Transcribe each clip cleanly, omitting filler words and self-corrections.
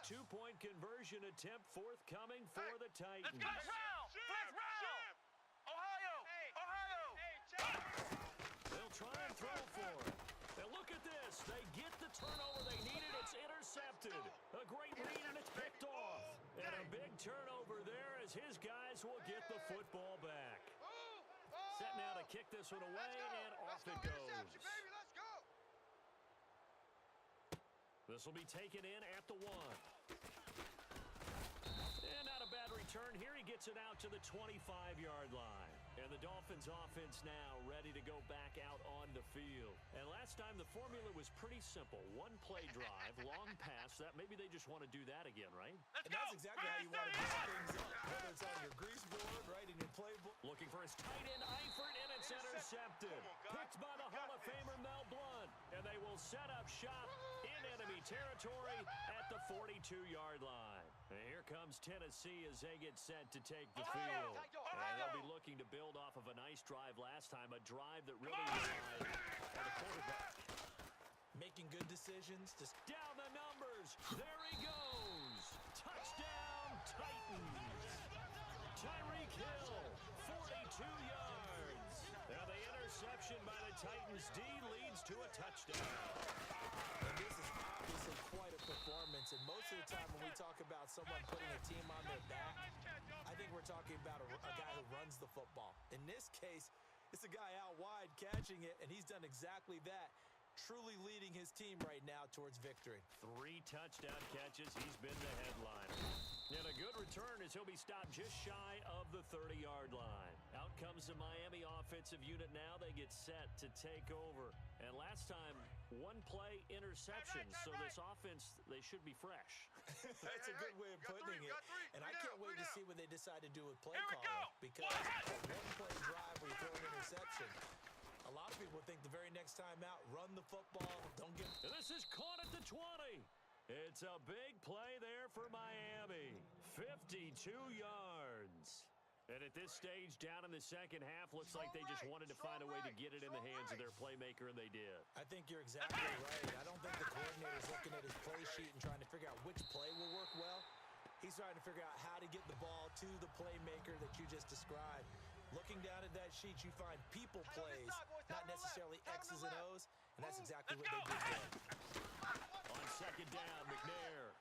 two-point conversion attempt forthcoming for the Titans. Let's go, round! Flex round! Ohio! Ohio! They'll try and throw for it. And look at this. They get the turnover they needed. It's intercepted. A great lead, and it's picked off. And a big turnover there as his guys will get the football back. Set now to kick this one away, and off it goes. This will be taken in at the 1. And not a bad return here. He gets it out to the 25-yard line. And the Dolphins offense now ready to go back out on the field. And last time the formula was pretty simple. One play drive, long pass. That maybe they just want to do that again, right? And that's exactly how you want to build things up. Whether it's on your grease board, right, in your playbook. Looking for his tight end, Eifert, and it's intercepted. Picked by the Hall of Famer Mel Blount. And they will set up shop in enemy territory at the 42-yard line. And here comes Tennessee as they get set to take the field. And they'll be looking to build off of a nice drive last time, a drive that really relied on the quarterback. Making good decisions. Just down the numbers. There he goes. Touchdown, Titans. Tyreek Hill, 42 yards. Now the interception by the Titans D leads to a touchdown. And this is obviously quite a performance. And most of the time when we talk about someone putting a team on their back, I think we're talking about a guy who runs the football. In this case, it's a guy out wide catching it, and he's done exactly that. Truly leading his team right now towards victory. 3 touchdown catches. He's been the headliner. And a good return as he'll be stopped just shy of the 30-yard line. Out comes the Miami offensive unit now. They get set to take over. And last time, one play interception. So this offense, they should be fresh. That's a good way of putting it. And I can't wait to see what they decide to do with play calling. Because one play drive where you throw an interception. A lot of people think the very next time out, run the football, don't get... This is caught at the 20. It's a big play there for Miami. 52 yards. And at this stage, down in the second half, looks like they just wanted to find a way to get it in the hands of their playmaker, and they did. I think you're exactly right. I don't think the coordinator's looking at his play sheet and trying to figure out which play will work well. He's trying to figure out how to get the ball to the playmaker that you just described. Looking down at that sheet, you find people plays, not necessarily X's and O's, and that's exactly what they did there. On second down, McNair.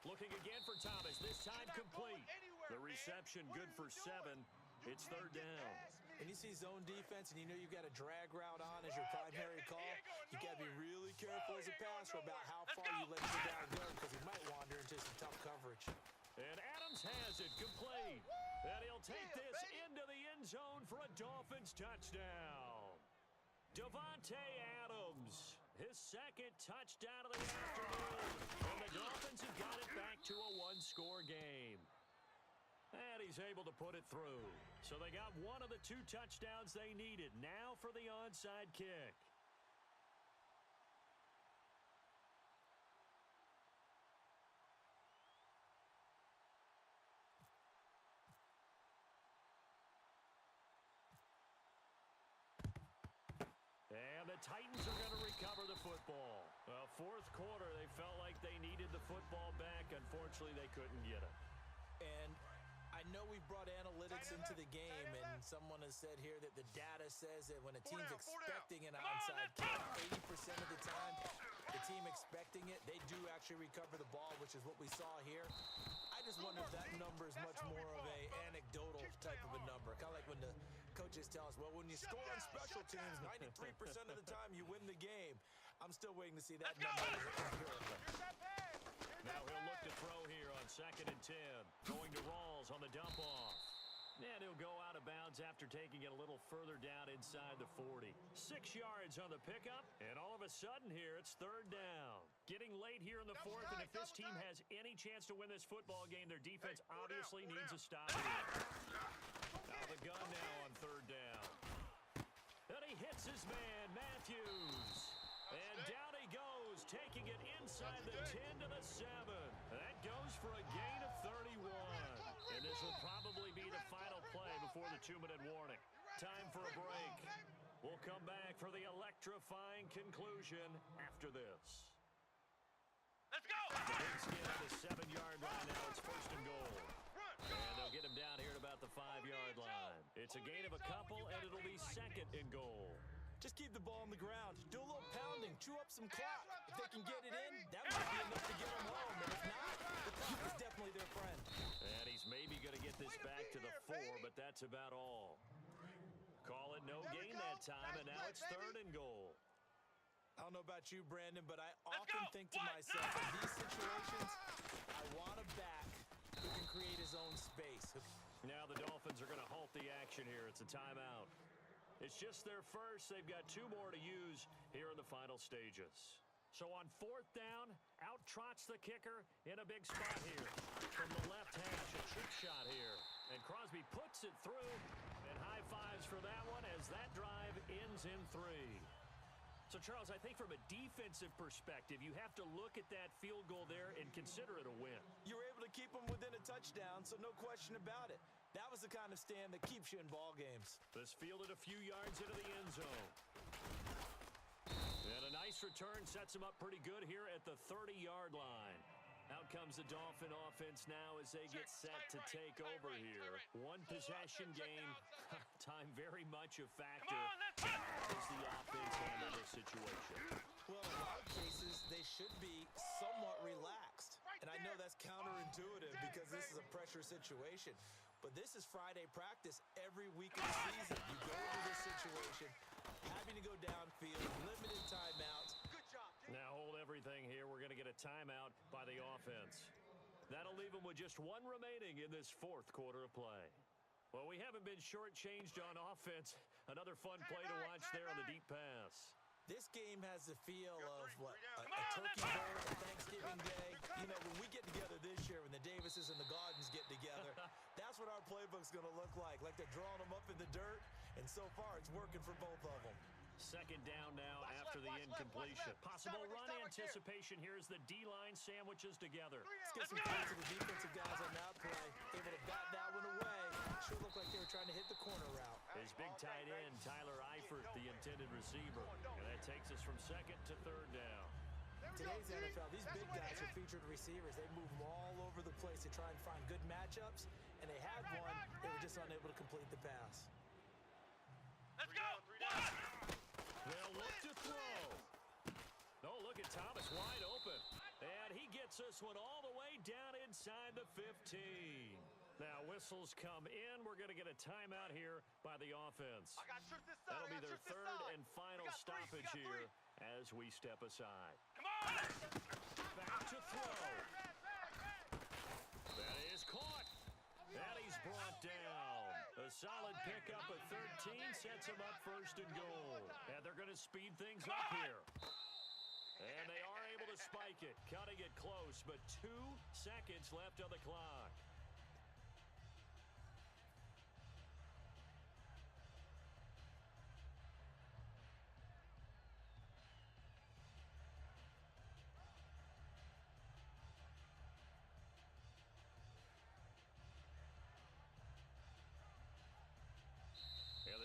Looking again for Thomas, this time complete. The reception good for 7. It's third down. And you see zone defense and you know you've got a drag route on as your primary call. You got to be really careful as a passer about how far you let your guy go because he might wander into some tough coverage. And Adams has it complete. And he'll take this into the end zone for a Dolphins touchdown. Davante Adams, his second touchdown of the afternoon. And the Dolphins have got it back to a one-score game. And he's able to put it through. So they got one of the 2 touchdowns they needed. Now for the onside kick. And the Titans are going to recover the football. Well, fourth quarter, they felt like they needed the football back. Unfortunately, they couldn't get it. And I know we brought analytics into the game, and someone has said here that the data says that when a team's expecting an onside kick, 80% of the time, the team expecting it, they do actually recover the ball, which is what we saw here. I just wonder if that number is much more of a anecdotal type of a number. Kind of like when the coaches tell us, well, when you score on special teams, 93% of the time you win the game. I'm still waiting to see that number. Now he'll look to throw here on 2nd and 10. Going to Rawls on the dump off. And he'll go out of bounds after taking it a little further down inside the 40. 6 yards on the pickup, and all of a sudden here it's third down. Getting late here in the fourth, and if this team has any chance to win this football game, their defense obviously needs a stop here. Now the gun now on third down. And he hits his man, Matthews. And down he goes, taking it inside the 10 to the 7. That goes for a gain of 31. And this will probably be the final play before the 2-minute warning. Time for a break. We'll come back for the electrifying conclusion after this. Let's go! Big skin on the 5-yard line. It's a gain of a couple, and it'll be second and goal. Just keep the ball on the ground. Do a little pounding. Chew up some clock. If they can get it in, that might be enough to get them home. And if not, the clock is definitely their friend. And he's maybe going to get this back to the 4, but that's about all. Call it no gain that time, and now it's third and goal. I don't know about you, Brandon, but I often think to myself, in these situations, I want a back who can create his own space. Now the Dolphins are going to halt the action here. It's a timeout. It's just their first. They've got 2 more to use here in the final stages. So on 4th down, out trots the kicker in a big spot here. From the left hash, a chip shot here. And Crosby puts it through, and high fives for that one as that drive ends in 3. So, Charles, I think from a defensive perspective, you have to look at that field goal there and consider it a win. You were able to keep them within a touchdown, so no question about it. That was the kind of stand that keeps you in ball games. This fielded a few yards into the end zone. And a nice return sets him up pretty good here at the 30-yard line. Out comes the Dolphin offense now as they get set to take over here. One possession game. Time very much a factor as the offense handle this situation. Well, in a lot of cases, they should be somewhat relaxed. And I know that's counterintuitive because this is a pressure situation. But this is Friday practice every week of the season. You go into this situation, having to go downfield, limited timeouts. Good job. Now hold everything here. We're going to get a timeout by the offense. That'll leave them with just 1 remaining in this 4th quarter of play. Well, we haven't been shortchanged on offense. Another fun play to watch there on the deep pass. This game has the feel of what, a turkey bowl on Thanksgiving Day. You know, when we get together this year, when the Davises and the Gaudens get together, that's what our playbook's going to look like. Like they're drawing them up in the dirt, and so far it's working for both of them. Second down now after the incompletion. Possible run anticipation. Here's the D-line sandwiches together. Let's get some credit to the defensive guys on that play. Able to bat that one away. Sure looked like they were trying to hit the corner route. His big tight end, Tyler Eifert, the intended receiver. And that takes us from 2nd to 3rd down. Today's NFL, these big guys are featured receivers. They move them all over the place to try and find good matchups. And they had one. They were just unable to complete the pass. Let's go. They'll look to throw. Oh, look at Thomas wide open. And he gets this one all the way down inside the 15. Now whistles come in. We're going to get a timeout here by the offense. That'll be their 3rd and final stoppage here as we step aside. Come on. Back to throw. That is caught. And he's brought down. A solid pickup at 13 sets him up 1st and goal. And they're going to speed things up here. And they are able to spike it, cutting it close, but 2 seconds left on the clock.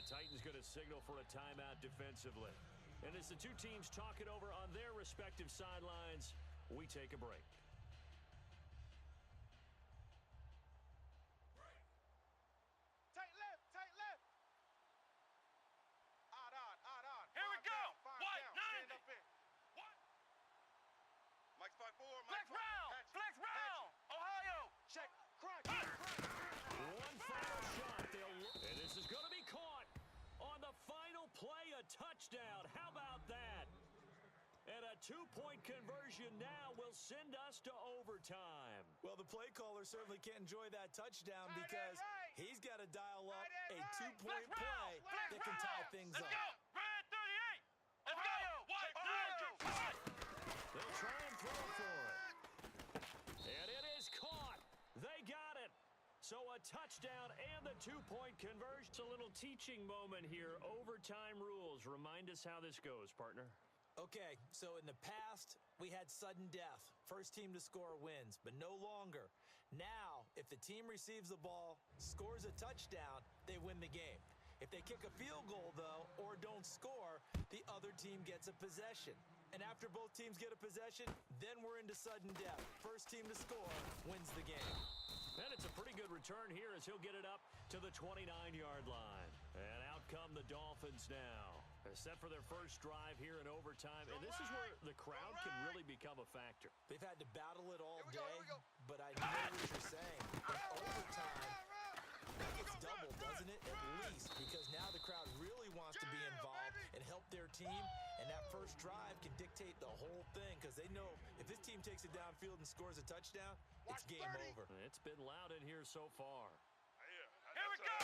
Titans going to signal for a timeout defensively. And as the 2 teams talk it over on their respective sidelines, we take a break. Tight left, tight left. Odd on. Here we go. What? 9. What? Mike's 5-4. Flex round. Ohio. Check. Crack. One final shot. And this is going to be caught. On the final play, a touchdown. How about that? And a 2-point conversion now will send us to overtime. Well, the play caller certainly can't enjoy that touchdown because he's got to dial up a 2-point play that can tie things up. Let's go. Red 38. Ohio. Ohio. They'll try and throw for it. And it is caught. They got it. So a touchdown and the 2-point conversion. A little teaching moment here. Overtime rules. Remind us how this goes, partner. Okay, so in the past, we had sudden death. First team to score wins, but no longer. Now, if the team receives the ball, scores a touchdown, they win the game. If they kick a field goal, though, or don't score, the other team gets a possession. And after both teams get a possession, then we're into sudden death. First team to score wins the game. And it's a pretty good return here as he'll get it up to the 29-yard line. And out come the Dolphins now. They're set for their first drive here in overtime. And this is where the crowd can really become a factor. They've had to battle it all day, but I know what you're saying. In overtime, that gets doubled, doesn't it? At least, because now the crowd really wants to be involved and help their team. And that first drive can dictate the whole thing because they know if this team takes it downfield and scores a touchdown, it's game over. It's been loud in here so far. Here we go!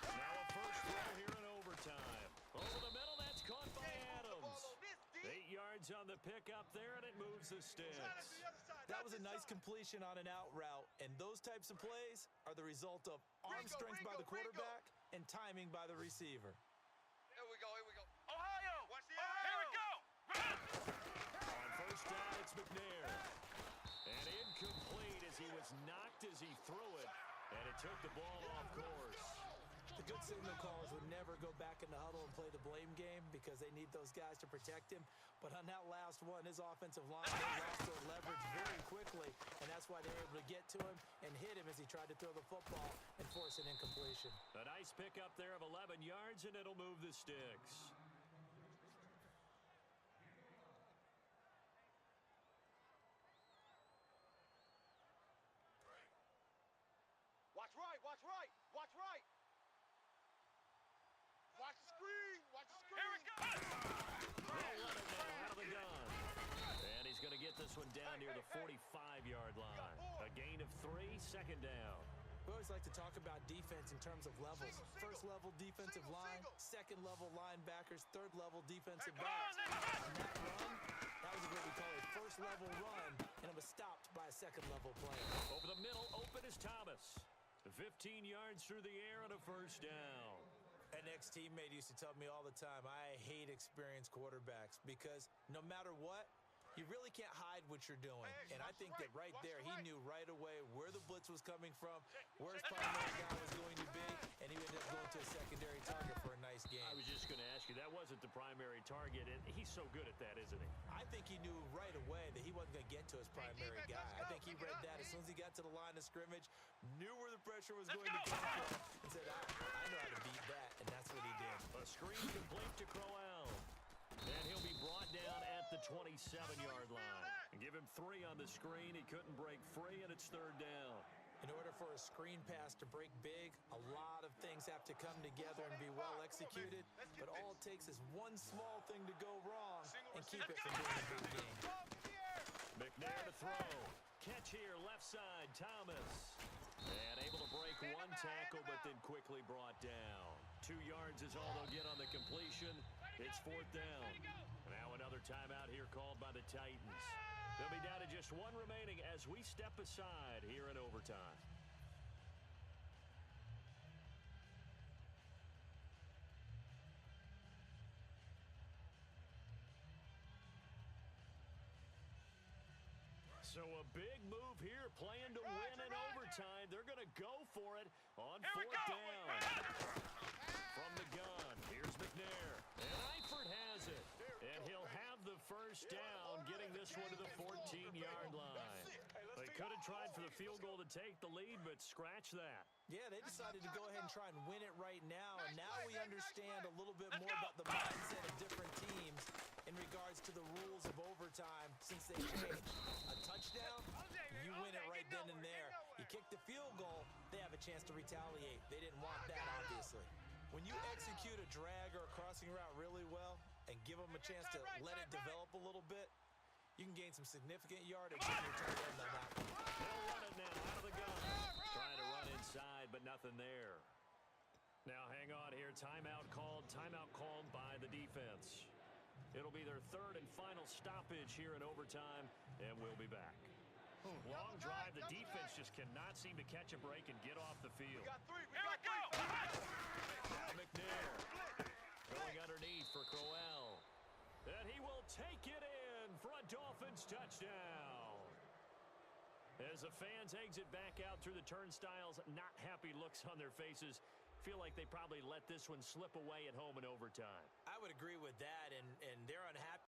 Now a first throw here in overtime. Over the middle, that's caught by Adams. 8 yards on the pickup there, and it moves the sticks. That was a nice completion on an out route, and those types of plays are the result of arm strength by the quarterback and timing by the receiver. Here we go. Ohio! Watch the Here we go! On first down, it's McNair. And incomplete as he was knocked as he threw it, and it took the ball off course. The good signal callers would never go back in the huddle and play the blame game because they need those guys to protect him. But on that last one, his offensive line, they lost their leverage very quickly, and that's why they were able to get to him and hit him as he tried to throw the football and force an incompletion. A nice pickup there of 11 yards, and it'll move the sticks. Watch right. Watch the screen. Here we go! They'll run it now out of the gun. And he's going to get this one down near the 45-yard line. A gain of 3, second down. We always like to talk about defense in terms of levels. First-level defensive line, second-level linebackers, third-level defensive backs. On that run, that was what we call a first-level run, and it was stopped by a second-level player. Over the middle, open is Thomas. 15 yards through the air and a first down. An ex-teammate used to tell me all the time, I hate experienced quarterbacks because no matter what, you really can't hide what you're doing. And I think that right there, he knew right away where the blitz was coming from, where his primary guy was going to be, and he ended up going to a secondary target for a nice game. I was just going to ask you, that wasn't the primary target, and he's so good at that, isn't he? I think he knew right away that he wasn't going to get to his primary guy. I think he read that as soon as he got to the line of scrimmage, knew where the pressure was going to come from, and said, I know how to beat that, and that's what he did. A screen complete to Crowell. And he'll be brought down at the 27-yard line. And give him 3 on the screen. He couldn't break free, and it's third down. In order for a screen pass to break big, a lot of things have to come together and be well executed. But all it takes is one small thing to go wrong and keep it from being a big game. McNair to throw. Catch here, left side, Thomas. And able to break one tackle, but then quickly brought down. 2 yards is all they'll get on the completion. It's fourth down. Now another timeout here called by the Titans. They'll be down to just 1 remaining as we step aside here in overtime. So a big move here, playing to win in overtime. They're going to go for it on fourth down. From the gun, here's McNair. And Eifert has it. And he'll have the first down, getting this one to the 14-yard line. They could have tried for the field goal to take the lead, but scratch that. Yeah, they decided to go ahead and try and win it right now. And now we understand a little bit more about the mindset of different teams in regards to the rules of overtime since they changed. A touchdown, you win it right then and there. You kick the field goal, they have a chance to retaliate. They didn't want that, obviously. When you execute a drag or a crossing route really well and give them a chance to let it develop a little bit, you can gain some significant yardage in your turn end on that one. They'll run it now out of the gun. Trying to run inside, but nothing there. Now hang on here. Timeout called by the defense. It'll be their third and final stoppage here in overtime, and we'll be back. Long drive. The defense just cannot seem to catch a break and get off the field. Here we go! Now McNair going underneath for Crowell. And he will take it in for a Dolphins touchdown. As the fans exit back out through the turnstiles, not happy looks on their faces. Feel like they probably let this one slip away at home in overtime. I would agree with that, and they're unhappy.